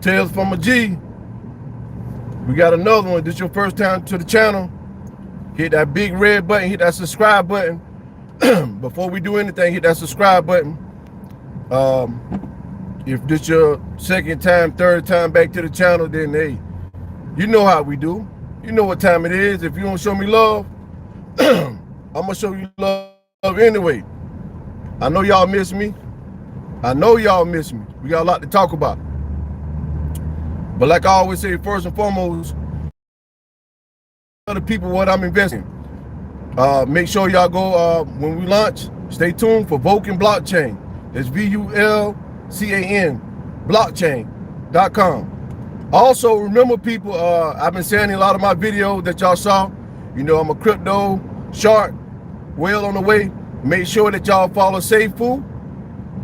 Tales from a G. We got another one. This is your first time to the channel. Hit that big red button, hit that subscribe button. Before we do anything, hit that subscribe button. If this your second time, third time back to the channel, then hey, you know how we do. You know what time it is. If you don't show me love, I'm gonna show you love anyway. I know y'all miss me. I know y'all miss me. We got a lot to talk about. But like I always say, first and foremost, other people what I'm investing. Make sure y'all go when we launch. Stay tuned for Vulcan Blockchain. That's VULCAN blockchain.com. Also, remember people, I've been saying in a lot of my videos that y'all saw, you know, I'm a crypto shark, well on the way. Make sure that y'all follow SafeFu.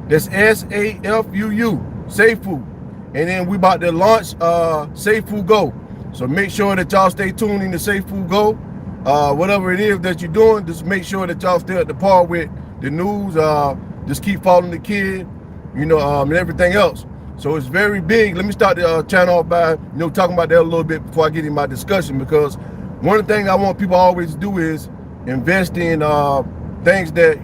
That's SAFUU, SafeFu. And then we about to launch SafeFu Go. So make sure that y'all stay tuned in to SafeFu Go. Whatever it is that you're doing, just make sure that y'all stay at the par with the news. Just keep following the kid, you know, and everything else. So it's very big. Let me start the channel off by, talking about that a little bit before I get in my discussion, because one of the things I want people always to do is invest in things that,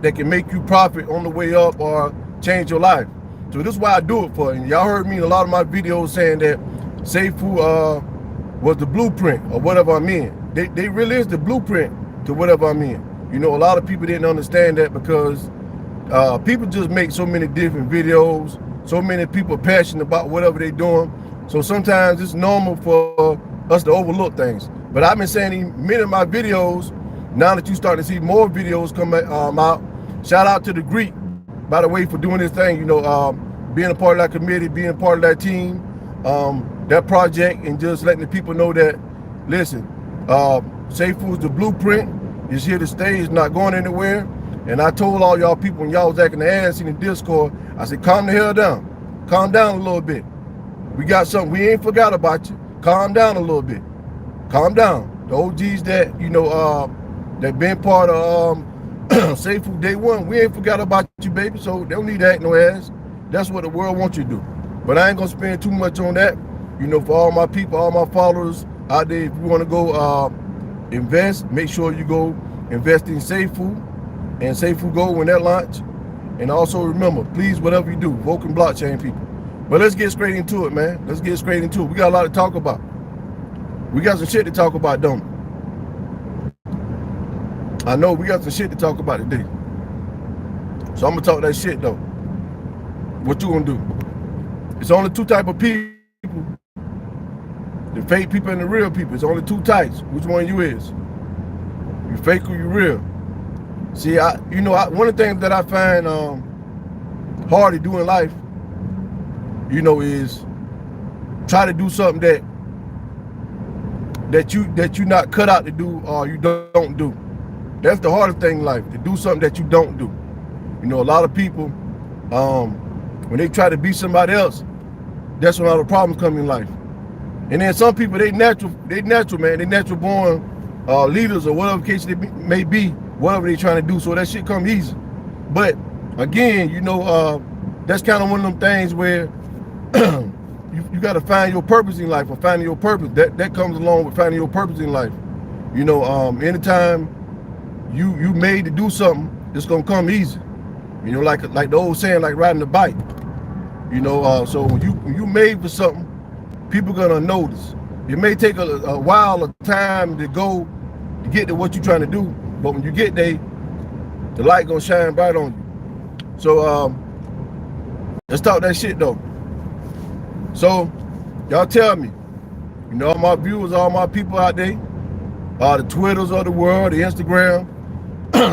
that can make you profit on the way up or change your life. So this is why I do it for. And y'all heard me in a lot of my videos saying that SafeFu was the blueprint or whatever I'm in. They really is the blueprint to whatever I'm in. A lot of people didn't understand that because people just make so many different videos, so many people passionate about whatever they're doing. So sometimes it's normal for us to overlook things. But I've been saying in many of my videos, now that you start to see more videos come out, shout out to the Greek, by the way, for doing this thing, being a part of that committee, being a part of that team, that project, and just letting the people know that, listen, SafeFu is the blueprint. It's here to stay. It's not going anywhere. And I told all y'all people when y'all was acting the ass in the Discord, I said, calm the hell down. Calm down a little bit. We got something. We ain't forgot about you. Calm down a little bit. Calm down. The OGs that, that been part of SafeFu day one, we ain't forgot about you, baby. So they don't need to act no ass. That's what the world wants you to do. But I ain't gonna spend too much on that. For all my people, all my followers out there, if you want to go invest, make sure you go invest in SafeFu and SafeFu Go when that launch. And also remember, please, whatever you do, Vulcan Blockchain people. But let's get straight into it, man. Let's get straight into it. We got a lot to talk about. We got some shit to talk about, don't we? I know we got some shit to talk about today. So I'm gonna talk that shit though. What you gonna do? It's only two type of people. The fake people and the real people. It's only two types. Which one you is? You fake or you real? See, one of the things that I find hard to do in life, is try to do something that you're not cut out to do or you don't do. That's the hardest thing in life, to do something that you don't do. A lot of people, when they try to be somebody else, that's when all the problems come in life. And then some people, they natural, man. They natural born leaders or whatever case they may be, whatever they trying to do. So that shit come easy. But again, that's kind of one of them things where you got to find your purpose in life, or finding your purpose. That comes along with finding your purpose in life. Anytime you made to do something, it's gonna come easy. Like the old saying, like riding a bike. So when you made for something, people gonna notice. It may take a while of time to get to what you're trying to do, but when you get there, the light gonna shine bright on you. So let's talk that shit though. So y'all tell me, all my viewers, all my people out there, the Twitters of the world, the Instagram.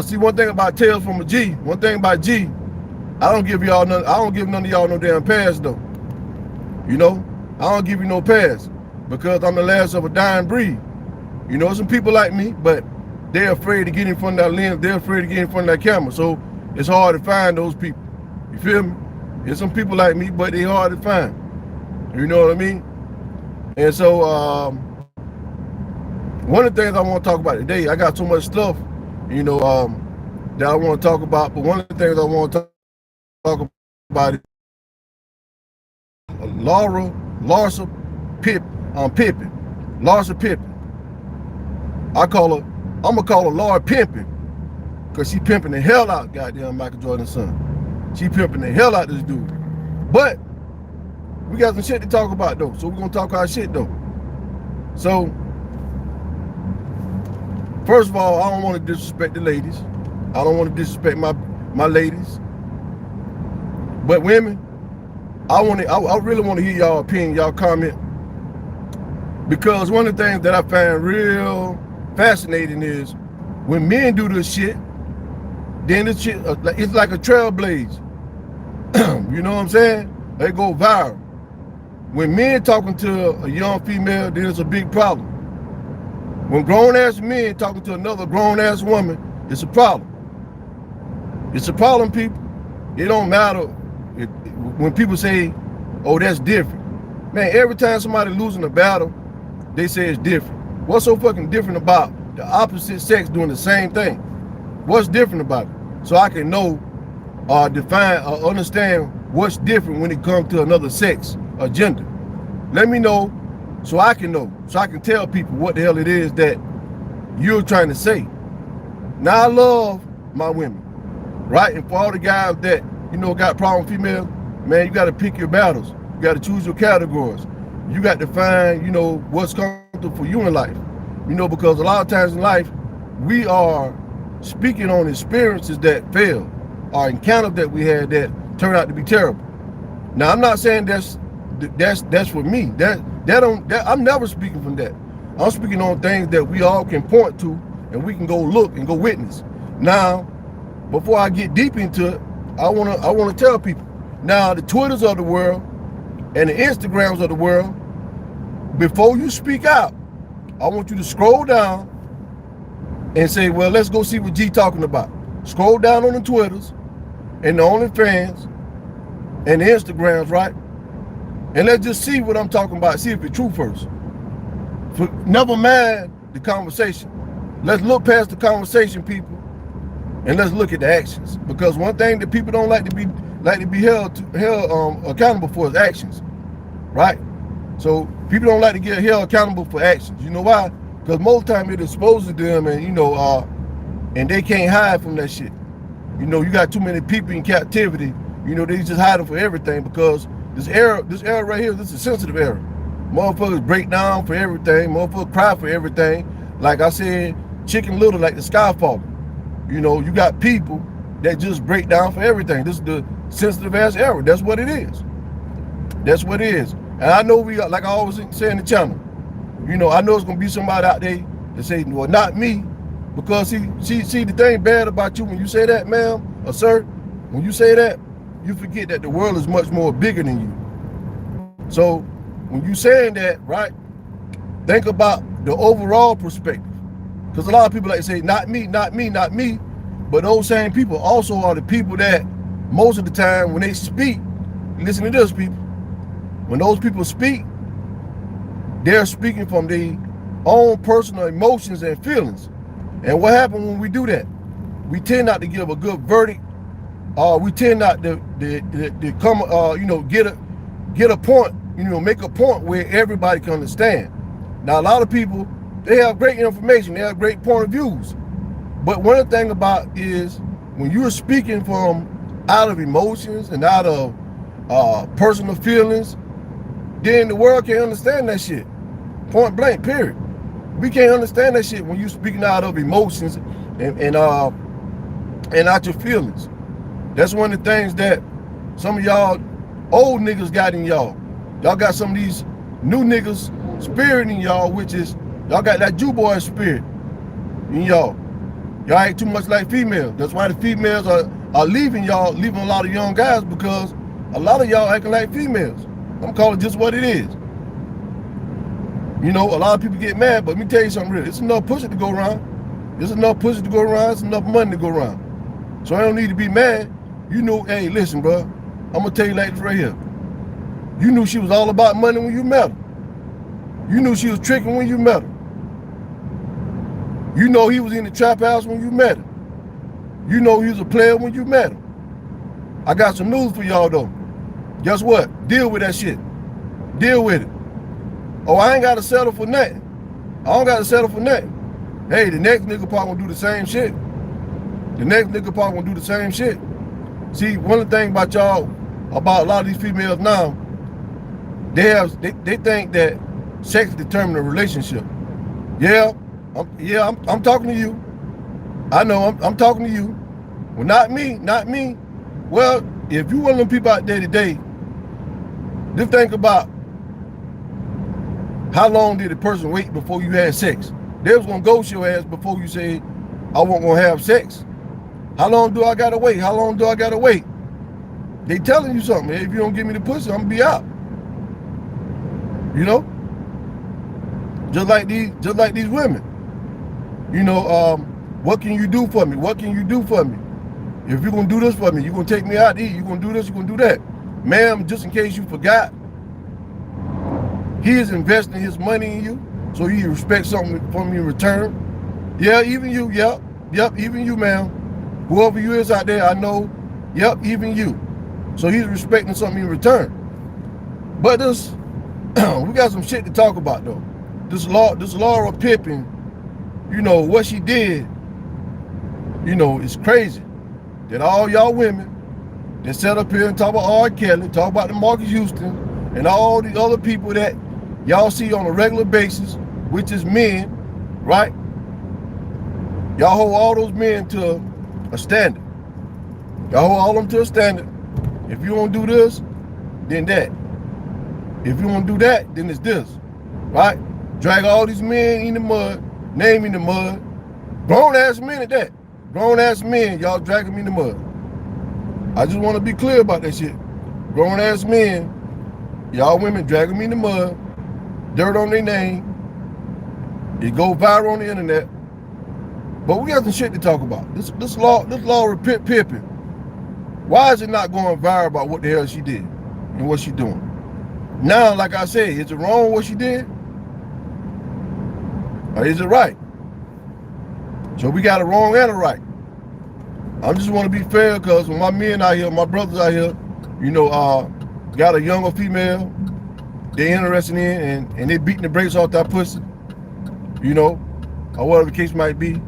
See, one thing about Tales from a G, one thing about G, I don't give none of y'all no damn pass though. I don't give you no pass because I'm the last of a dying breed. Some people like me, but they're afraid to get in front of that lens. They're afraid to get in front of that camera. So it's hard to find those people. You feel me? There's some people like me, but they're hard to find. You know what I mean? And so one of the things I want to talk about today, I got so much stuff, that I want to talk about. But one of the things I want to talk about is a Larsa Pippen. Larsa Pippen. I'm gonna call her Lord Pimpin', because she pimping the hell out goddamn Michael Jordan's son. She pimping the hell out this dude. But we got some shit to talk about though, so we're gonna talk our shit though. So, first of all, I don't want to disrespect the ladies. I don't want to disrespect my ladies. But women, I really want to hear y'all opinion, y'all comment. Because one of the things that I find real fascinating is when men do this shit, then this shit, it's like a trailblaze. You know what I'm saying? They go viral. When men talking to a young female, then it's a big problem. When grown-ass men talking to another grown-ass woman, it's a problem. It's a problem, people. It don't matter when people say, oh, that's different. Man, every time somebody losing a battle, they say it's different. What's so fucking different about the opposite sex doing the same thing? What's different about it? So I can know, define, understand what's different when it comes to another sex or gender. Let me know so I can know, so I can tell people what the hell it is that you're trying to say. Now, I love my women, right? And for all the guys that, you know, got problem with females, man, you got to pick your battles. You got to choose your categories. You got to find, you know, what's comfortable for you in life. You know, because a lot of times in life, we are speaking on experiences that failed, or encounters that we had that turned out to be terrible. Now, I'm not saying that's for me. I'm never speaking from that. I'm speaking on things that we all can point to and we can go look and go witness. Now, before I get deep into it, I wanna tell people. Now, the Twitters of the world and the Instagrams of the world, before you speak out, I want you to scroll down and say, well, let's go see what G talking about. Scroll down on the Twitters and the OnlyFans and the Instagrams, right? And let's just see what I'm talking about, see if it's true first. Never mind the conversation. Let's look past the conversation, people, and let's look at the actions. Because one thing that people don't like to be held accountable for is actions, right? So people don't like to get held accountable for actions. You know why? Because most time it exposes them, and you know, and they can't hide from that shit. You know, you got too many people in captivity. You know, they just hiding for everything because this era right here, this is a sensitive era. Motherfuckers break down for everything. Motherfuckers cry for everything. Like I said, Chicken Little, like the sky falling. You know, you got people that just break down for everything. This is the sensitive ass era. That's what it is. That's what it is. And I know we got, like I always say in the channel, you know, I know it's gonna be somebody out there that say, well, not me, because see the thing bad about you when you say that, ma'am or sir, when you say that, you forget that the world is much more bigger than you. So when you saying that, right, think about the overall perspective. Because a lot of people like to say, not me, not me, not me. But those same people also are the people that most of the time when they speak, listen to this, people. When those people speak, they're speaking from their own personal emotions and feelings. And what happens when we do that? We tend not to give a good verdict. We tend not to come, you know, get a point, you know, make a point where everybody can understand. Now, a lot of people, they have great information, they have great point of views. But one of the things about is when you're speaking from out of emotions and out of personal feelings, then the world can't understand that shit. Point blank, period. We can't understand that shit when you're speaking out of emotions and out your feelings. That's one of the things that some of y'all old niggas got in y'all. Y'all got some of these new niggas spirit in y'all, which is y'all got that Jew boy spirit in y'all. Y'all ain't too much like females. That's why the females are leaving y'all, leaving a lot of young guys, because a lot of y'all acting like females. I'm calling it just what it is. You know, a lot of people get mad, but let me tell you something real. It's enough pussy to go around. There's enough pussy to go around. It's enough money to go around. So I don't need to be mad. You know, hey, listen, bro. I'm gonna tell you like this right here. You knew she was all about money when you met her. You knew she was tricking when you met her. You know he was in the trap house when you met her. You know he was a player when you met him. I got some news for y'all though. Guess what? Deal with that shit. Deal with it. Oh, I ain't got to settle for nothing. I don't got to settle for nothing. Hey, the next nigga probably gonna do the same shit. The next nigga probably gonna do the same shit. See, one of the things about y'all, about a lot of these females now, they think that sex determines a relationship. Yeah, I'm talking to you. I know I'm talking to you. Well, not me. Well, if you one of them people out there today, just think about how long did the person wait before you had sex? They was gonna ghost your ass before you say, I wasn't gonna have sex. How long do I gotta wait? How long do I gotta wait? They telling you something. If you don't give me the pussy, I'm gonna be out. You know? Just like these women. You know, what can you do for me? What can you do for me? If you're gonna do this for me, you're gonna take me out to eat, you're gonna do this, you're gonna do that. Ma'am, just in case you forgot, he is investing his money in you, so he expects something from you in return. Yeah, even you, yep, even you, ma'am. Whoever you is out there, I know, yep, even you. So he's respecting something in return. But this, we got some shit to talk about though. This Laura Pippen, you know, what she did, you know, it's crazy. That all y'all women that sat up here and talk about R. Kelly, talk about the Marcus Houston, and all the other people that y'all see on a regular basis, which is men, right? Y'all hold all those men to a standard. Y'all hold all them to a standard. If you don't do this, then that. If you don't do that, then it's this, right? Drag all these men in the mud, name in the mud. Grown ass men at that. Grown ass men, y'all dragging me in the mud. I just want to be clear about that shit. Grown ass men, y'all women dragging me in the mud, dirt on their name. It go viral on the internet. But we got some shit to talk about. This Laura Pippen. Why is it not going viral about what the hell she did and what she doing? Now, like I said, is it wrong what she did? Or is it right? So we got a wrong and a right. I just want to be fair because when my men out here, my brothers out here, you know, got a younger female they're interested in and they beating the brakes off that pussy, you know, or whatever the case might be,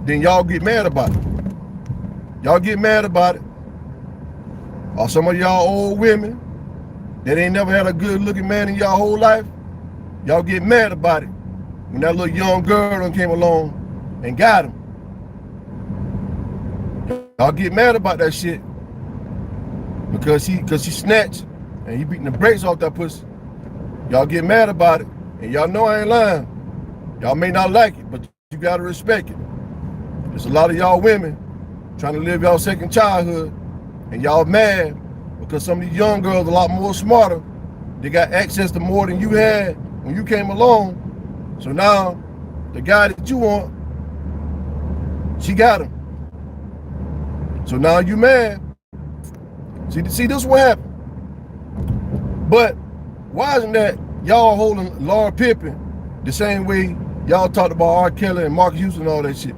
then y'all get mad about it. Y'all get mad about it. Or some of y'all old women that ain't never had a good looking man in y'all whole life, y'all get mad about it when that little young girl done came along and got him. Y'all get mad about that shit because she snatched and he beating the brakes off that pussy. Y'all get mad about it, and y'all know I ain't lying. Y'all may not like it, but you gotta respect it. There's a lot of y'all women trying to live y'all second childhood, and y'all mad because some of these young girls are a lot more smarter. They got access to more than you had when you came along. So now, the guy that you want, she got him. So now you mad. See, this is what happened. But why isn't that y'all holding Laura Pippen the same way y'all talked about R. Kelly and Marcus Houston and all that shit?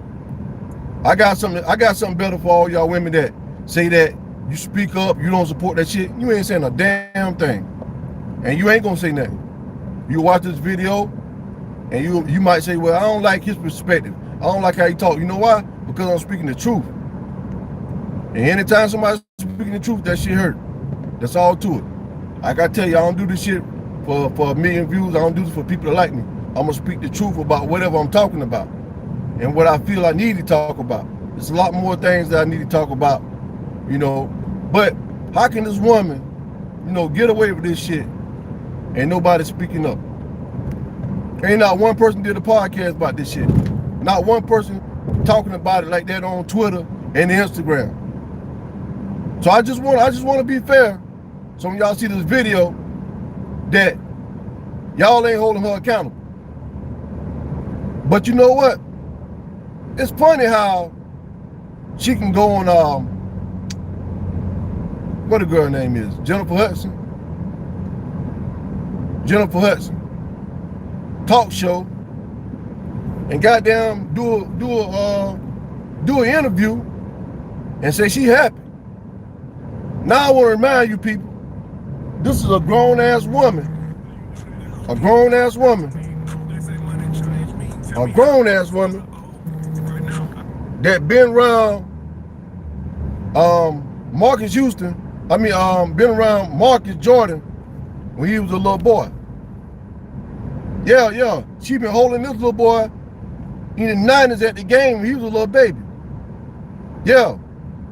I got something better for all y'all women that say that you speak up, you don't support that shit. You ain't saying a damn thing. And you ain't gonna say nothing. You watch this video and you might say, well, I don't like his perspective. I don't like how he talk. You know why? Because I'm speaking the truth. And anytime somebody's speaking the truth, that shit hurt. That's all to it. Like I tell you, I don't do this shit for a million views. I don't do this for people that like me. I'm gonna speak the truth about whatever I'm talking about and what I feel I need to talk about. There's a lot more things that I need to talk about, you know. But how can this woman, you know, get away with this shit and nobody speaking up? Ain't not one person did a podcast about this shit. Not one person talking about it like that on Twitter and Instagram. So I just want to be fair. So when y'all see this video, that y'all ain't holding her accountable. But you know what? It's funny how she can go on what the girl name is, Jennifer Hudson talk show and goddamn do an interview and say she happy. Now I want to remind you people, this is a grown ass woman A grown-ass woman, that been around Marcus Houston, been around Marcus Jordan when he was a little boy. Yeah. She been holding this little boy in the 90s at the game when he was a little baby. Yeah.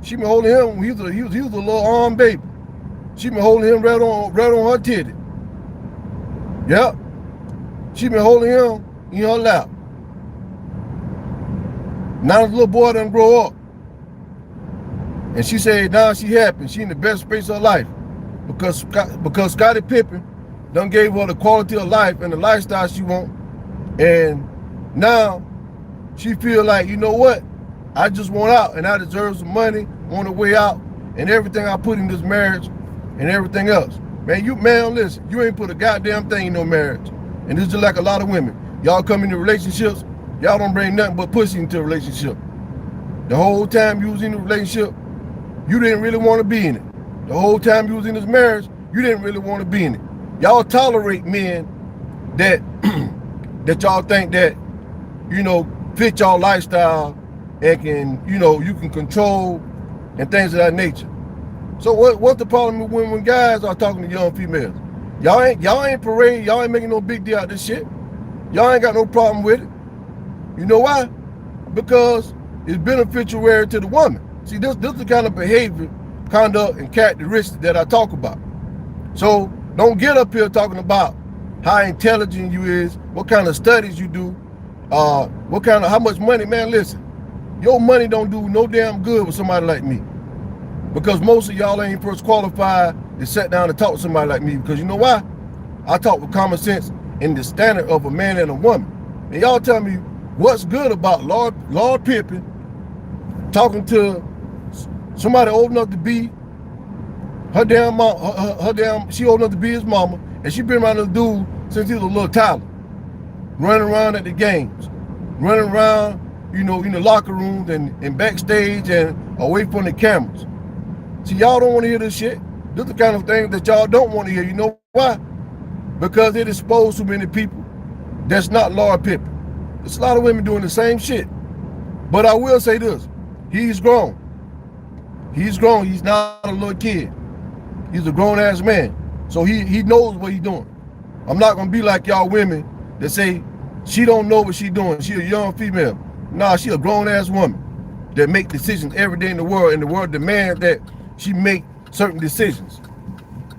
She been holding him when he was a little arm baby. She been holding him right on her titty. Yep. She been holding him in her lap. Now the little boy done grow up. And she said now she happy. She in the best space of her life. Because Scottie Pippen done gave her the quality of life and the lifestyle she want. And now she feel like, you know what? I just want out and I deserve some money on the way out and everything I put in this marriage and everything else. Man, listen, you ain't put a goddamn thing in no marriage. And this is just like a lot of women. Y'all come into relationships, y'all don't bring nothing but pussy into a relationship. The whole time you was in the relationship, you didn't really want to be in it. The whole time you was in this marriage, you didn't really want to be in it. Y'all tolerate men that that y'all think that, fit y'all lifestyle and can, you can control and things of that nature. So what's the problem when guys are talking to young females? Y'all ain't parade, y'all ain't making no big deal out of this shit. Y'all ain't got no problem with it. You know why? Because it's beneficial to the woman. See, this is the kind of behavior, conduct, and characteristics that I talk about. So don't get up here talking about how intelligent you is, what kind of studies you do, how much money. Man, listen, your money don't do no damn good with somebody like me. Because most of y'all ain't first qualified to sit down and talk to somebody like me. Because you know why? I talk with common sense and the standard of a man and a woman. And y'all tell me what's good about Lord Pippen talking to somebody old enough to be her damn mom, she old enough to be his mama, and she been around this dude since he was a little toddler, running around at the games, running around, in the locker rooms and backstage and away from the cameras. See, y'all don't want to hear this shit. This is the kind of thing that y'all don't want to hear. You know why? Because it exposed so many people that's not Lord Pippen. There's a lot of women doing the same shit. But I will say this, he's grown. He's grown, he's not a little kid. He's a grown-ass man. So he knows what he's doing. I'm not gonna be like y'all women that say she don't know what she's doing. She a young female. Nah, she a grown-ass woman that make decisions every day in the world, and the world demands that she make certain decisions.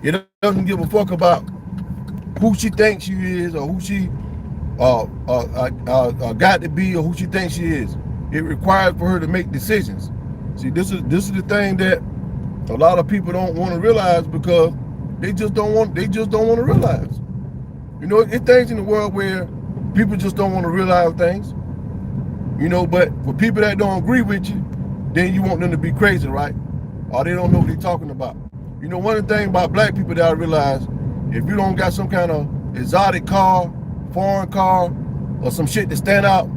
It doesn't give a fuck about who she thinks she is or who she got to be or who she thinks she is. It requires for her to make decisions. See, this is the thing that a lot of people don't want to realize because they just don't want to realize. It's things in the world where people just don't want to realize things. But for people that don't agree with you, then you want them to be crazy, right? Or they don't know what they're talking about. One of the things about black people that I realize, if you don't got some kind of exotic car, foreign car, or some shit that stand out,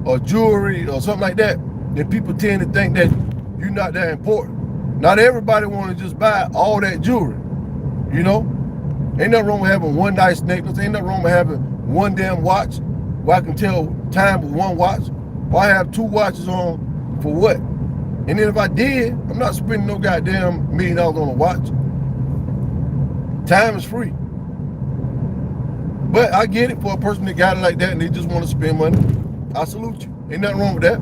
or jewelry or something like that, then people tend to think that you're not that important. Not everybody want to just buy all that jewelry. Ain't nothing wrong with having one nice necklace. Ain't nothing wrong with having one damn watch where I can tell time with one watch. Or I have two watches on for what? And then if I did, I'm not spending no goddamn $1 million on a watch. Time is free. But I get it for a person that got it like that and they just want to spend money. I salute you. Ain't nothing wrong with that.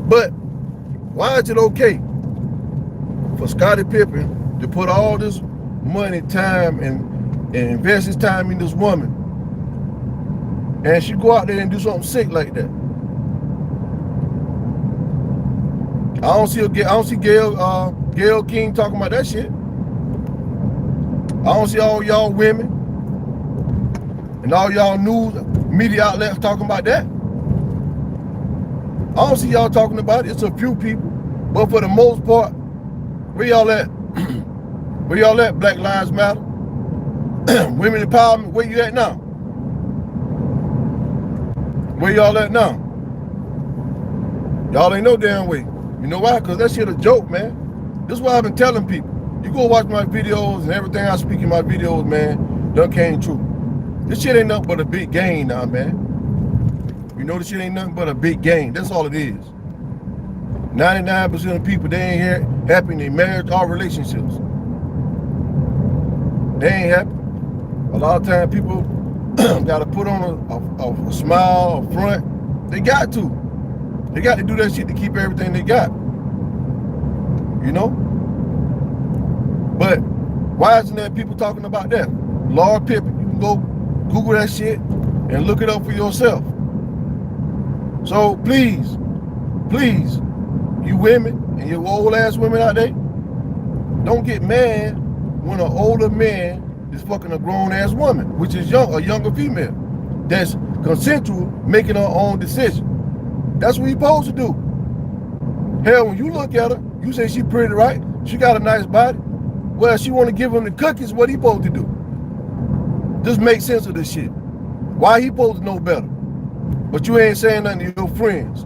But why is it okay for Scottie Pippen to put all this money, time, and invest his time in this woman, and she go out there and do something sick like that? I don't see Gayle King talking about that shit. I don't see all y'all women and all y'all news media outlets talking about that. I don't see y'all talking about it. It's a few people, but for the most part, where y'all at? Where y'all at? Black Lives Matter, women empowerment. Where you at now? Where y'all at now? Y'all ain't no damn way. You know why? Because that shit a joke, man. This is what I've been telling people. You go watch my videos and everything I speak in my videos, man, done came true. This shit ain't nothing but a big game now, man. You know this shit ain't nothing but a big game. That's all it is. 99% of people, they ain't here happy in their marriage or relationships. They ain't happy. A lot of times people gotta put on a smile, a front. They got to. They got to do that shit to keep everything they got. You know? But why isn't there people talking about that? Larsa Pippen, you can go Google that shit and look it up for yourself. So please, please, you women and you old ass women out there, don't get mad when an older man is fucking a grown ass woman, which is a younger female, that's consensual, making her own decision. That's what you supposed to do. Hell, when you look at her, you say she pretty, right? She got a nice body. Well, she want to give him the cookies, what he supposed to do? Just make sense of this shit. Why he supposed to know better? But you ain't saying nothing to your friends.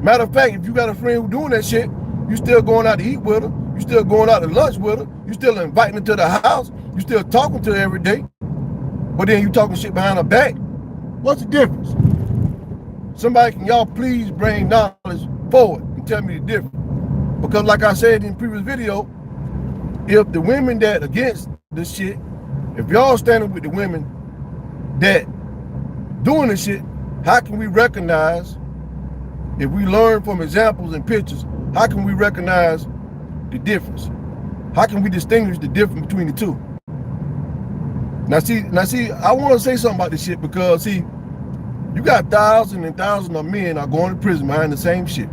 Matter of fact, if you got a friend who doing that shit, you still going out to eat with her, you still going out to lunch with her, you still inviting her to the house, you still talking to her every day, but then you talking shit behind her back. What's the difference? Somebody, can y'all please bring knowledge forward and tell me the difference? Because like I said in the previous video, if the women that against this shit, if y'all standing with the women that doing this shit, how can we recognize, if we learn from examples and pictures, how can we recognize the difference? How can we distinguish the difference between the two? Now see, I want to say something about this shit because see, you got thousands and thousands of men are going to prison behind the same shit.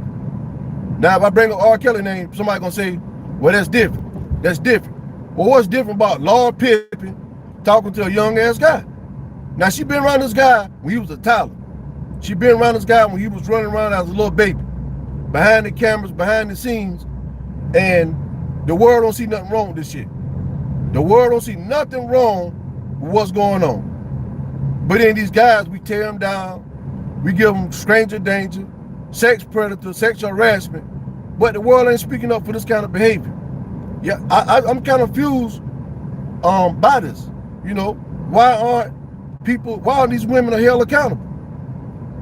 Now, if I bring up R. Kelly name, somebody gonna say, well, that's different. That's different. Well, what's different about Larsa Pippen talking to a young ass guy? Now, she been around this guy when he was a toddler. She been around this guy when he was running around as a little baby, behind the cameras, behind the scenes, and the world don't see nothing wrong with this shit. The world don't see nothing wrong with what's going on. But then these guys, we tear them down, we give them stranger danger, sex predator, sexual harassment, but the world ain't speaking up for this kind of behavior. Yeah, I'm kind of confused by this. You know, why aren't these women held accountable?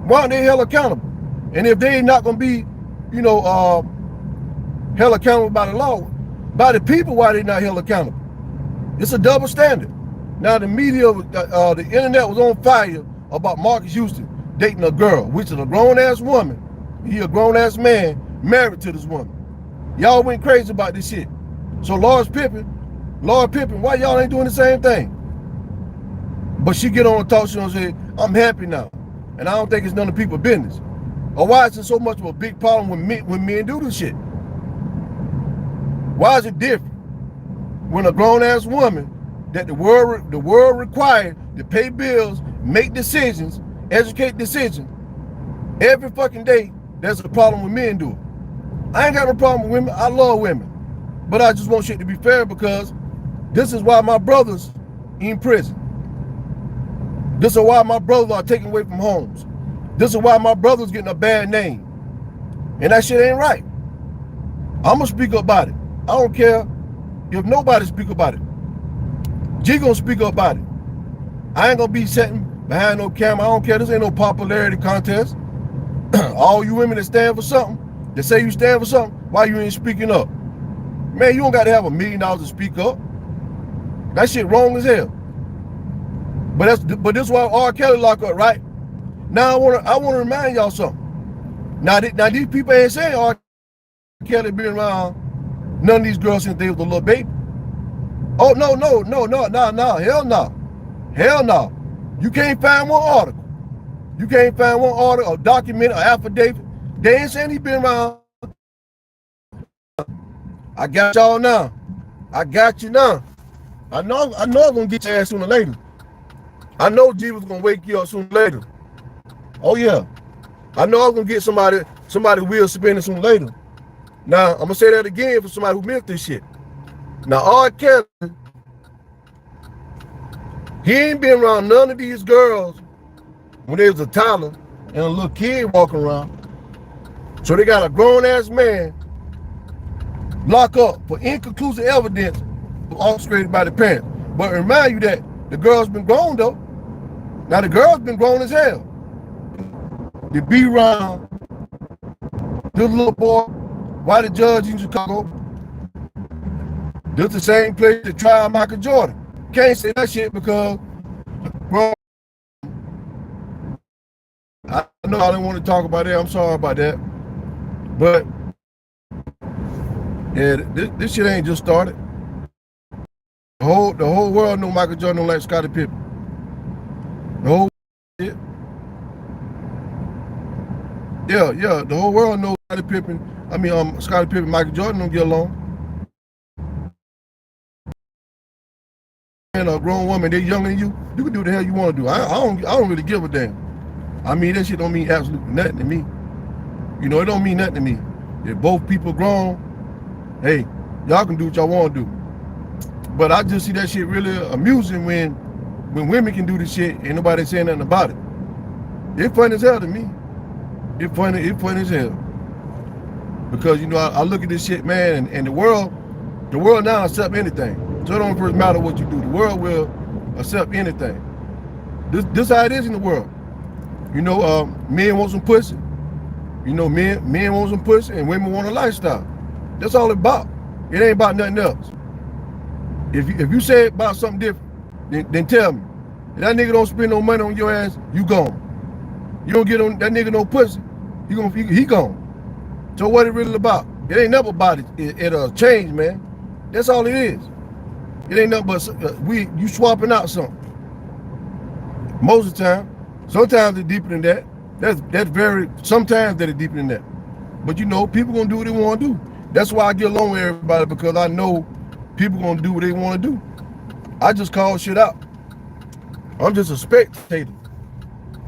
Why aren't they held accountable? And if they not gonna be, you know, held accountable by the law, by the people, why they not held accountable? It's a double standard. Now the media, the internet was on fire about Marcus Houston dating a girl, which is a grown-ass woman. He a grown-ass man married to this woman. Y'all went crazy about this shit. So Larsa Pippen, why y'all ain't doing the same thing? But she get on a talk show and say, I'm happy now. And I don't think it's none of people's business. Or why is it so much of a big problem when men do this shit? Why is it different when a grown-ass woman that the world required to pay bills, make decisions, educate decisions, every fucking day, there's a problem with men doing it. I ain't got no problem with women. I love women. But I just want shit to be fair because this is why my brothers in prison. This is why my brothers are taken away from homes. This is why my brothers getting a bad name. And that shit ain't right. I'm gonna speak up about it. I don't care if nobody speak about it. G gonna speak up about it. I ain't gonna be sitting behind no camera. I don't care. This ain't no popularity contest. All you women that stand for something, that say you stand for something, why you ain't speaking up? Man, you don't got to have $1 million to speak up. That shit wrong as hell. But this is why R. Kelly lock up, right? Now I wanna remind y'all something. Now these people ain't saying R. Kelly been around none of these girls since they was a little baby. Oh no, hell no. You can't find one article. You can't find one article, a document, or affidavit. They ain't saying he been around. I got y'all now. I got you now. I know I'm gonna get your ass sooner or later. I know G was gonna wake you up sooner or later. Oh yeah. I know I'm gonna get somebody wheel spinning sooner or later. Now I'm gonna say that again for somebody who missed this shit. Now R. Kelly, he ain't been around none of these girls when they was a toddler and a little kid walking around. So they got a grown-ass man locked up for inconclusive evidence orchestrated by the parents. But remind you that the girl's been grown though. Now the girl's been grown as hell. To be around this little boy, why the judge in Chicago, this the same place that tried Michael Jordan. Can't say that shit because, bro, I know I didn't want to talk about that. I'm sorry about that. But, yeah, this shit ain't just started. The whole world know Michael Jordan don't like Scottie Pippen. The whole shit. Yeah, the whole world knows Scottie Pippen. Scottie Pippen and Michael Jordan don't get along. And a grown woman, they're younger than you. You can do the hell you want to do. I don't really give a damn. I mean, that shit don't mean absolutely nothing to me. You know, it don't mean nothing to me. If both people grown, hey, y'all can do what y'all want to do. But I just see that shit really amusing when women can do this shit and nobody saying nothing about it. It's funny as hell to me. It's funny as hell. Because, you know, I look at this shit, man, and the world now accept anything. So it don't first matter what you do. The world will accept anything. This how it is in the world. You know, men want some pussy. You know, men want some pussy and women want a lifestyle. That's all it's about. It ain't about nothing else. If you say about something different, then tell me. If that nigga don't spend no money on your ass, you gone. You don't get on that nigga no pussy, he gone. So what it really about? It ain't nothing about it. It'll change, man. That's all it is. It ain't nothing but you swapping out something. Most of the time. Sometimes it's deeper than that. Sometimes that it's deeper than that. But you know, people gonna do what they want to do. That's why I get along with everybody, because I know people gonna do what they want to do. I just call shit out. I'm just a spectator.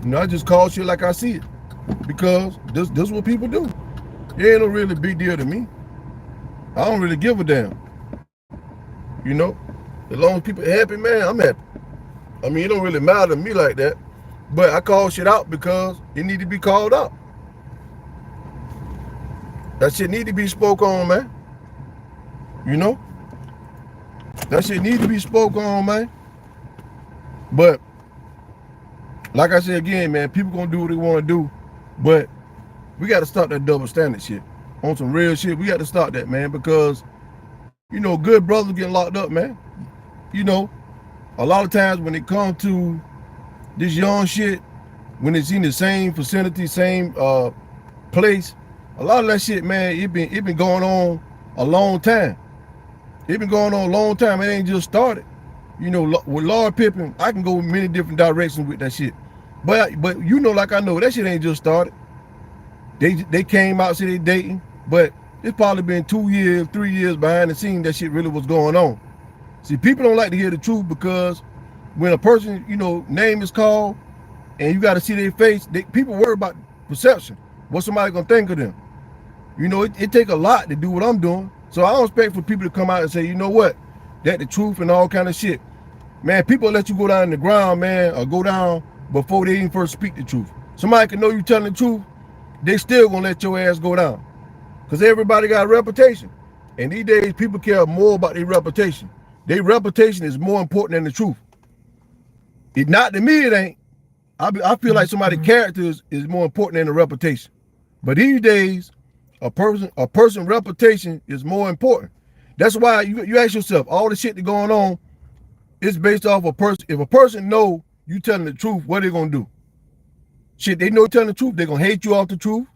You know, I just call shit like I see it. Because this is what people do. It ain't no really big deal to me. I don't really give a damn. You know? As long as people are happy, man, I'm happy. I mean, it don't really matter to me like that. But I call shit out because it need to be called out. That shit need to be spoke on, man. You know? That shit need to be spoke on, man. But, like I said again, man, people gonna do what they want to do. But we got to stop that double standard shit. On some real shit, we got to stop that, man. Because, you know, good brothers getting locked up, man. You know, a lot of times when it comes to this young shit, when it's in the same vicinity, same place, a lot of that shit, man, it been going on a long time. It been going on a long time. It ain't just started. You know, with Larsa Pippen, I can go many different directions with that shit. But you know, like I know, that shit ain't just started. They came out, said they dating, but it's probably been 2 years, 3 years behind the scene that shit really was going on. See, people don't like to hear the truth, because when a person, you know, name is called and you got to see their face, people worry about perception. What somebody gonna think of them? You know, it take a lot to do what I'm doing. So I don't expect for people to come out and say, you know what, that the truth and all kind of shit. Man, people let you go down in the ground, man, or go down before they even first speak the truth. Somebody can know you telling the truth, they still gonna let your ass go down. Because everybody got a reputation. And these days, people care more about their reputation. Their reputation is more important than the truth. It not to me, it ain't. I feel like somebody's character is more important than the reputation. But these days, a person reputation is more important. That's why you ask yourself, all the shit that's going on is based off a person. If a person know you telling the truth, what they gonna do? Shit, they know you're telling the truth. They're gonna hate you off the truth.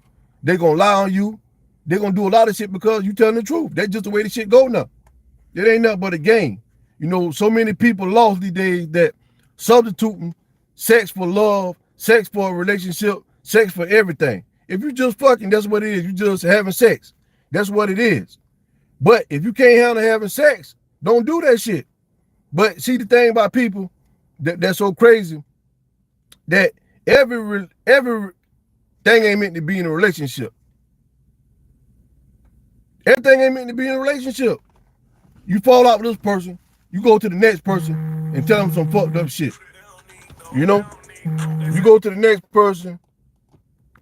They're gonna lie on you. They're gonna do a lot of shit because you telling the truth. That's just the way the shit go now. It ain't nothing but a game. You know, so many people lost these days that substituting sex for love, sex for a relationship, sex for everything. If you just fucking, that's what it is. You just having sex. That's what it is. But if you can't handle having sex, don't do that shit. But see, the thing about people that's so crazy, that everything ain't meant to be in a relationship. Everything ain't meant to be in a relationship. You fall out with this person, you go to the next person and tell them some fucked up shit. You know? You go to the next person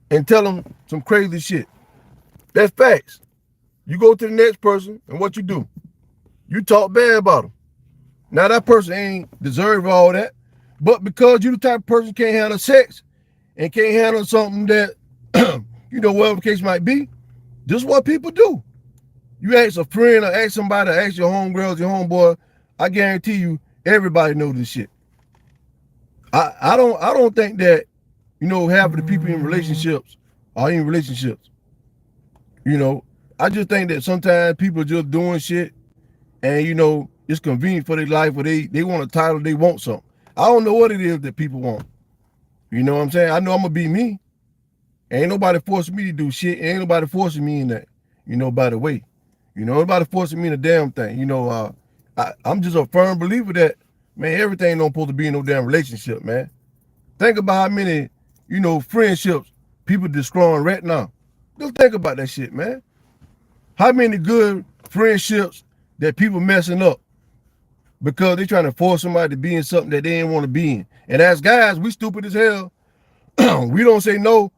and tell them some crazy shit. That's facts. You go to the next person and what you do? You talk bad about them. Now that person ain't deserve all that, But because you the type of person can't handle sex and can't handle something that, whatever the case might be, this is what people do. You ask a friend or ask somebody, or ask your homegirls, your homeboy, I guarantee you, everybody knows this shit. I don't think that, half of the people in relationships are in relationships. I just think that sometimes people are just doing shit and it's convenient for their life, or they want a title, they want something. I don't know what it is that people want. You know what I'm saying? I know I'm gonna be me. Ain't nobody forcing me to do shit. Ain't nobody forcing me in that. By the way. Nobody forcing me in a damn thing. I'm just a firm believer that, man, everything don't supposed to be in no damn relationship, man. Think about how many, friendships people destroying right now. Just think about that shit, man. How many good friendships that people messing up because they trying to force somebody to be in something that they didn't want to be in. And as guys, we stupid as hell. We don't say no.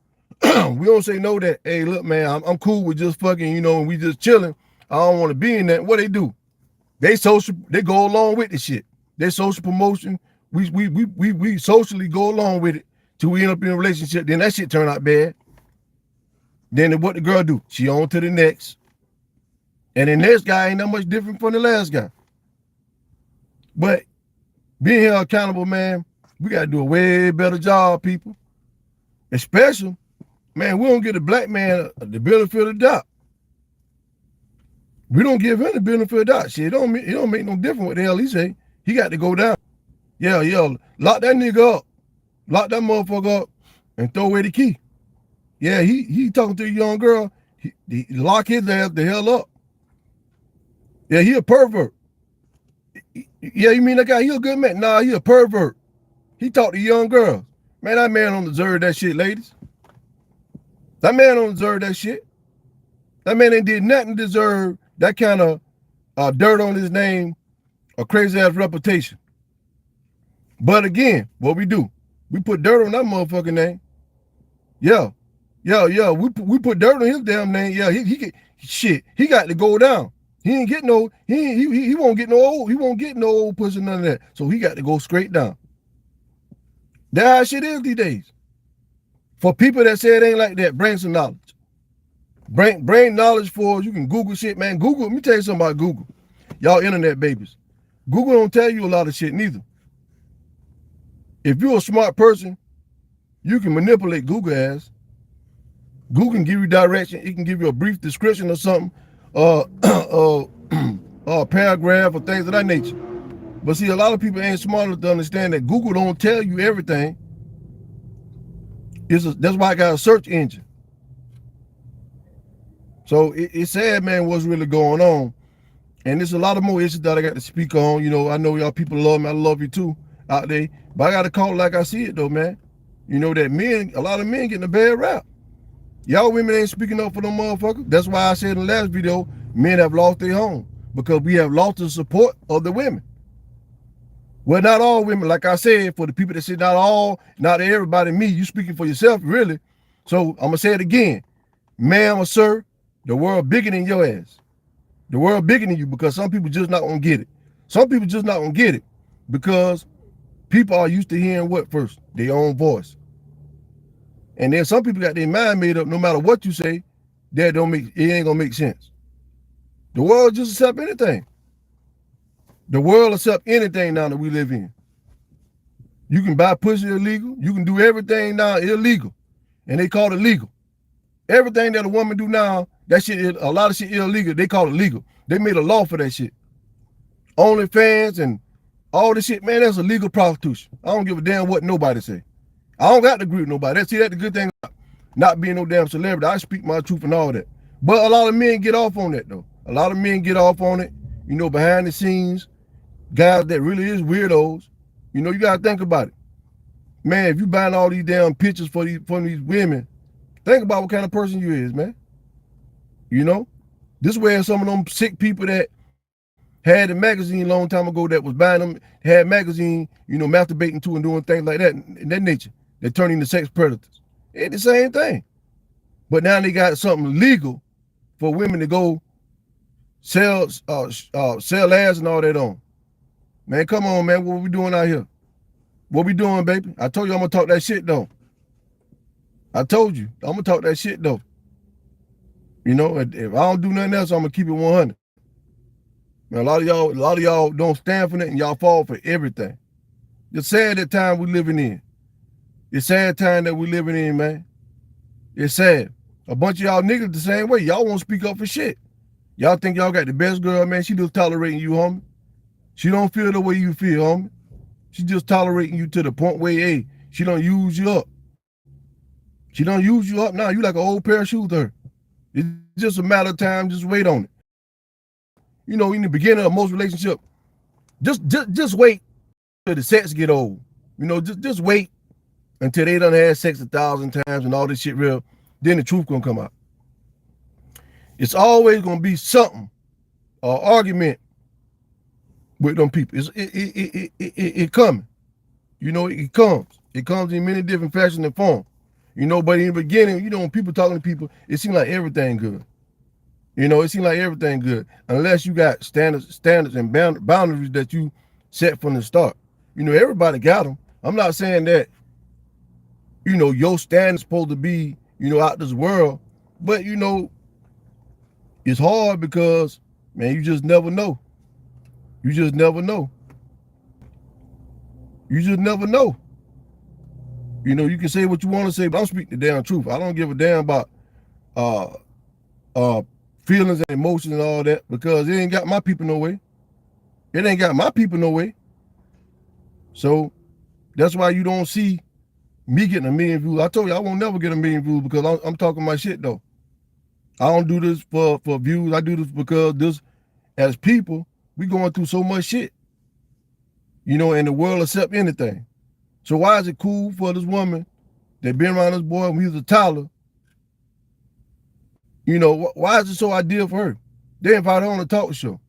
We don't say no that, hey, look, man, I'm cool with just fucking, and we just chilling. I don't want to be in that. What they do? They go along with the shit. They social promotion. We socially go along with it till we end up in a relationship. Then that shit turn out bad. Then what the girl do? She on to the next. And the next guy ain't that much different from the last guy. But being held accountable, man, we got to do a way better job, people. Especially, man, we don't give the black man the benefit of the doubt. We don't give him the benefit of the doubt. Shit, it don't make no difference what the hell he say. He got to go down. Yeah, lock that nigga up. Lock that motherfucker up and throw away the key. Yeah, he talking to a young girl. He lock his ass the hell up. Yeah, he a pervert. Yeah, you mean that guy, he a good man? Nah, he a pervert. He talk to young girls. Man, that man don't deserve that shit, ladies. That man don't deserve that shit. That man ain't did nothing to deserve that kind of dirt on his name, a crazy ass reputation. But again, what we do? We put dirt on that motherfucking name. Yeah. We put dirt on his damn name. Yeah, he got to go down. He ain't get no, he won't get no old pussy, none of that. So he got to go straight down. That's how shit is these days. For people that say it ain't like that, bring some knowledge. Bring knowledge for, you can Google shit, man. Google, let me tell you something about Google. Y'all internet babies. Google don't tell you a lot of shit neither. If you're a smart person, you can manipulate Google as. Google can give you direction. It can give you a brief description or something, a paragraph or things of that nature. But see, a lot of people ain't smart enough to understand that Google don't tell you everything. That's why I got a search engine. So it's sad, man, what's really going on. And there's a lot of more issues that I got to speak on. I know y'all people love me. I love you too out there. But I got to call it like I see it though, man. That a lot of men getting a bad rap. Y'all women ain't speaking up for them motherfuckers. That's why I said in the last video, men have lost their home because we have lost the support of the women. Well, not all women, like I said, for the people that say not everybody, me, you speaking for yourself, really. So I'm gonna say it again. Ma'am or sir, the world bigger than your ass. The world bigger than you because some people just not gonna get it. Some people just not gonna get it because people are used to hearing what first? Their own voice. And then some people got their mind made up, no matter what you say, it ain't gonna make sense. The world just accept anything. The world accept anything now that we live in. You can buy pussy illegal. You can do everything now illegal. And they call it legal. Everything that a woman do now, that shit, a lot of shit illegal, they call it legal. They made a law for that shit. OnlyFans and all this shit, man, that's illegal prostitution. I don't give a damn what nobody say. I don't got to agree with nobody. That's the good thing about not being no damn celebrity. I speak my truth and all that. But a lot of men get off on that though. A lot of men get off on it, behind the scenes. Guys that really is weirdos. You gotta think about it. Man, if you buying all these damn pictures from these women, think about what kind of person you is, man. This way some of them sick people that had a magazine a long time ago that was buying them, had magazine, masturbating to and doing things like that in that nature. They're turning into sex predators. It's the same thing. But now they got something legal for women to go sell ass and all that on. Man, come on, man. What we doing out here? What we doing, baby? I told you I'm gonna talk that shit though. I told you I'm gonna talk that shit though. You know, if I don't do nothing else, I'm gonna keep it 100. Man, a lot of y'all don't stand for nothing. Y'all fall for everything. It's sad that time we living in. It's sad time that we living in, man. It's sad. A bunch of y'all niggas the same way. Y'all won't speak up for shit. Y'all think y'all got the best girl, man. She just tolerating you, homie. She don't feel the way you feel, homie. She just tolerating you to the point where, hey, she don't use you up. She don't use you up now. You like an old pair of shoes to her. It's just a matter of time. Just wait on it. You know, in the beginning of most relationships, just wait till the sex get old. You know, just wait until they done had sex 1,000 times and all this shit real. Then the truth gonna come out. It's always gonna be something, or argument with them people. It coming. You know, it comes. It comes in many different fashions and forms. You know, but in the beginning, you know, when people talking to people, it seems like everything good. You know, it seems like everything good, unless you got standards and boundaries that you set from the start. You know, everybody got them. I'm not saying that, you know, your standard's supposed to be, you know, out this world, but, you know, it's hard because, man, you just never know. You just never know. You just never know. You know, you can say what you want to say, but I'm speaking the damn truth. I don't give a damn about feelings and emotions and all that, because it ain't got my people no way. It ain't got my people no way. So that's why you don't see me getting 1 million views. I told you I won't never get 1 million views because I'm talking my shit though. I don't do this for views. I do this because this, as people, we going through so much shit. You know, and the world accept anything. So why is it cool for this woman that been around this boy when he was a toddler? You know, why is it so ideal for her? They invite her on a talk show.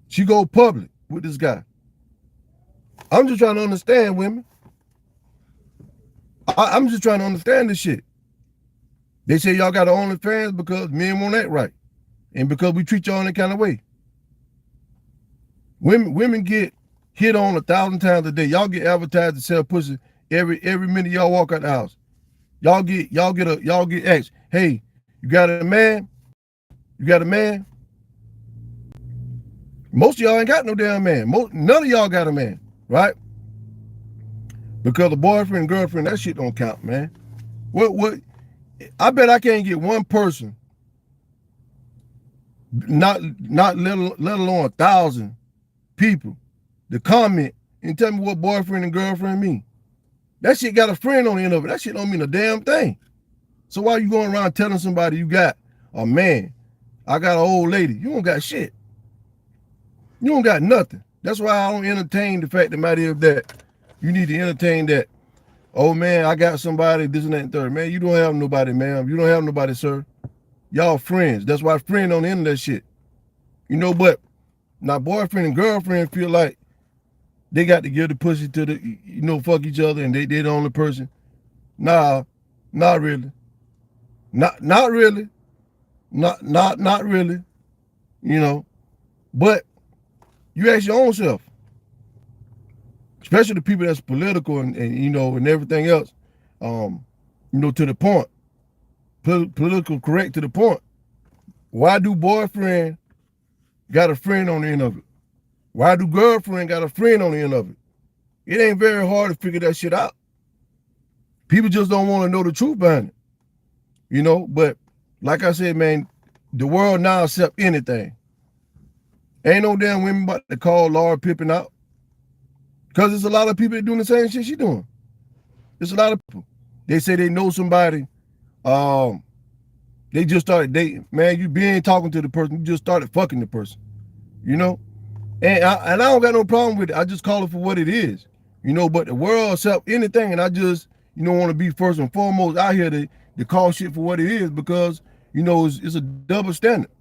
She go public with this guy. I'm just trying to understand women. I'm just trying to understand this shit. They say y'all got OnlyFans because men won't act right, and because we treat y'all in that kind of way. Women get hit on 1,000 times a day. Y'all get advertised to sell pussy every minute y'all walk out the house. Y'all get asked, hey, you got a man? You got a man? Most of y'all ain't got no damn man. None of y'all got a man, right? Because the boyfriend, girlfriend, that shit don't count, man. What? I bet I can't get one person, not let alone 1,000 people, to comment and tell me what boyfriend and girlfriend mean. That shit got a friend on the end of it. That shit don't mean a damn thing. So why you going around telling somebody you got a man? I got an old lady. You don't got shit. You don't got nothing. That's why I don't entertain the fact that you need to entertain that. Oh man, I got somebody, this and that and third. Man, you don't have nobody, ma'am. You don't have nobody, sir. Y'all friends. That's why friend on the end of that shit. You know, but now boyfriend and girlfriend feel like they got to give the pussy to the, you know, fuck each other and they the only person. Nah, not really. Not really. Not really. You know. But you ask your own self. Especially the people that's political and you know, and everything else. You know, to the point. Political correct to the point. Why do boyfriend got a friend on the end of it? Why do girlfriend got a friend on the end of it? It ain't very hard to figure that shit out. People just don't want to know the truth behind it. You know, but like I said, man, the world now accept anything. Ain't no damn women about to call Laura Pippen out. Because there's a lot of people that doing the same shit she doing. There's a lot of people. They say they know somebody. They just started dating. Man, you been talking to the person. You just started fucking the person. You know? And I don't got no problem with it. I just call it for what it is. You know, but the world accept anything. And I just, you know, want to be first and foremost out here to call shit for what it is, because, you know, it's a double standard.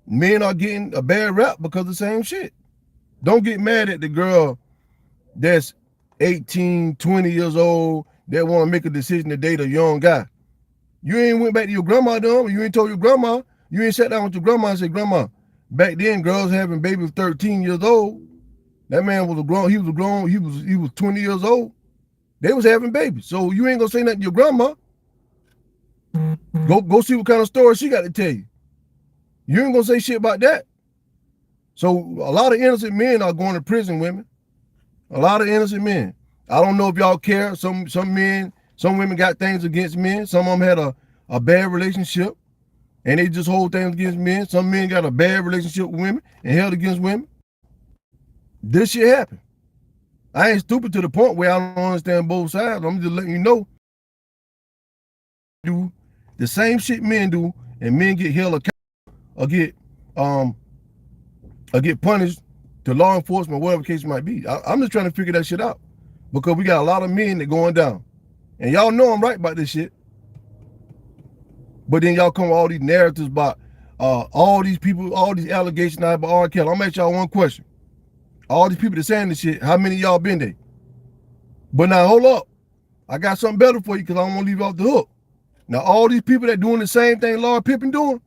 Men are getting a bad rap because of the same shit. Don't get mad at the girl that's 18, 20 years old that want to make a decision to date a young guy. You ain't went back to your grandma, though. You ain't told your grandma. You ain't sat down with your grandma and said, Grandma, back then girls having babies 13 years old. That man was grown, he was 20 years old. They was having babies. So you ain't gonna say nothing to your grandma. Go see what kind of story she got to tell you. You ain't gonna say shit about that. So a lot of innocent men are going to prison, women. A lot of innocent men. I don't know if y'all care. Some women got things against men. Some of them had a bad relationship and they just hold things against men. Some men got a bad relationship with women and held against women. This shit happen. I ain't stupid to the point where I don't understand both sides. I'm just letting you know. Do the same shit men do, and men get held accountable or get punished to law enforcement, whatever the case might be. I'm just trying to figure that shit out because we got a lot of men that going down, and y'all know I'm right about this shit. But then y'all come with all these narratives about all these people, all these allegations about R. Kelly. I'm gonna ask y'all one question. All these people that saying this shit, how many of y'all been there? But now hold up. I got something better for you because I don't want to leave you off the hook. Now all these people that doing the same thing Laura Pippen doing,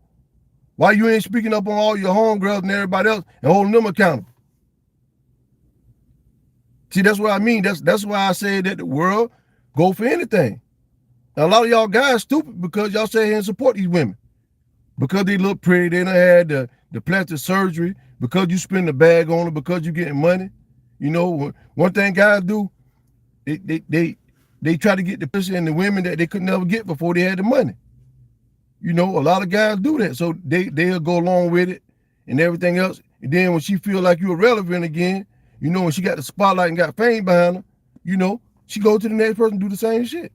why you ain't speaking up on all your homegirls and everybody else and holding them accountable? See, that's what I mean. That's why I said that the world go for anything. Now, a lot of y'all guys stupid because y'all say and support these women. Because they look pretty, they done had the plastic surgery, because you spend the bag on them, because you getting money. You know, one thing guys do, they try to get the pussy and the women that they could never get before they had the money. You know, a lot of guys do that. So they'll go along with it and everything else. And then when she feel like you're irrelevant again, you know, when she got the spotlight and got fame behind her, you know, she go to the next person and do the same shit.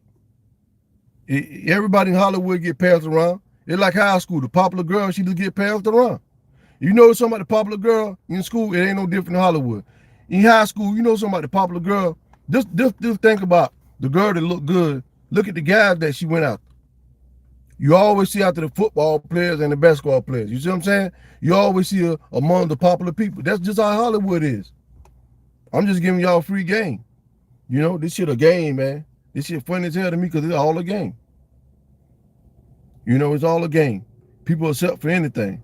Everybody in Hollywood get passed around. It's like high school. The popular girl, she just get passed around. You know something about the popular girl in school, it ain't no different in Hollywood. In high school, you know something about the popular girl. Just think about the girl that look good. Look at the guys that she went after. You always see after the football players and the basketball players. You see what I'm saying? You always see her among the popular people. That's just how Hollywood is. I'm just giving y'all free game. You know, this shit a game, man. This shit funny as hell to me because it's all a game. You know, it's all a game. People accept for anything,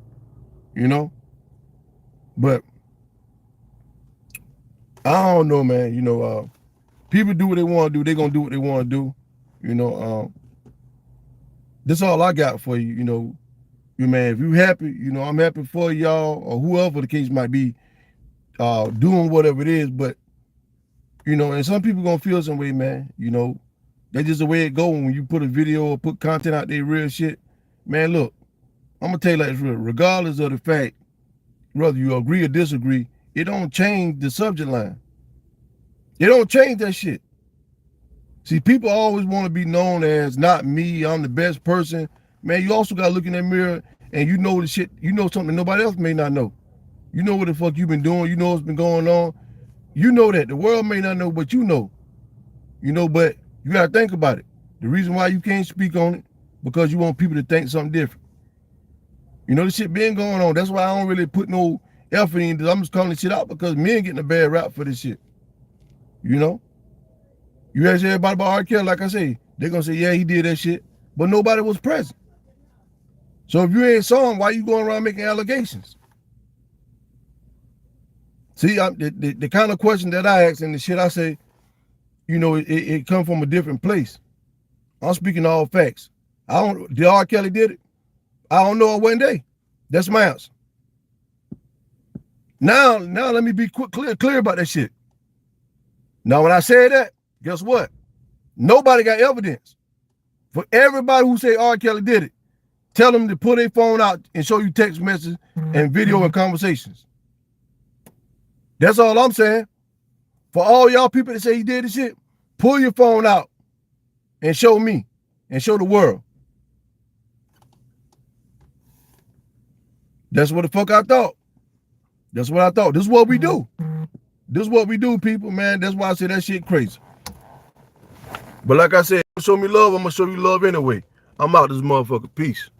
you know? But I don't know, man. You know, people do what they want to do. They're going to do what they want to do. You know, this all I got for you. You know, man, if you happy, you know, I'm happy for y'all or whoever the case might be doing whatever it is. But, you know, and some people going to feel some way, man. You know, that's just the way it go when you put a video or put content out there, real shit. Man, look, I'm going to tell you like this real. Regardless of the fact, whether you agree or disagree, it don't change the subject line. It don't change that shit. See, people always want to be known as not me, I'm the best person. Man, you also got to look in that mirror and you know the shit, you know something nobody else may not know. You know what the fuck you've been doing. You know what's been going on. You know that. The world may not know, but you know. You know, but you got to think about it. The reason why you can't speak on it, because you want people to think something different. You know, this shit been going on. That's why I don't really put no effort in this. I'm just calling this shit out because men getting a bad rap for this shit. You know? You ask everybody about R. Kelly, like I say, they're going to say, yeah, he did that shit. But nobody was present. So if you ain't saw him, why you going around making allegations? See, the kind of question that I ask and the shit I say, you know, it come from a different place. I'm speaking all facts. Did R. Kelly did it? I don't know it one day. That's my answer. Now let me be clear about that shit. Now, when I say that, guess what? Nobody got evidence. For everybody who say R. Kelly did it, tell them to pull their phone out and show you text messages and video and conversations. That's all I'm saying. For all y'all people that say he did this shit, pull your phone out and show me and show the world. That's what the fuck I thought. That's what I thought. This is what we do. This is what we do, people, man. That's why I say that shit crazy. But like I said, show me love, I'm gonna show you love anyway. I'm out this motherfucker. Peace.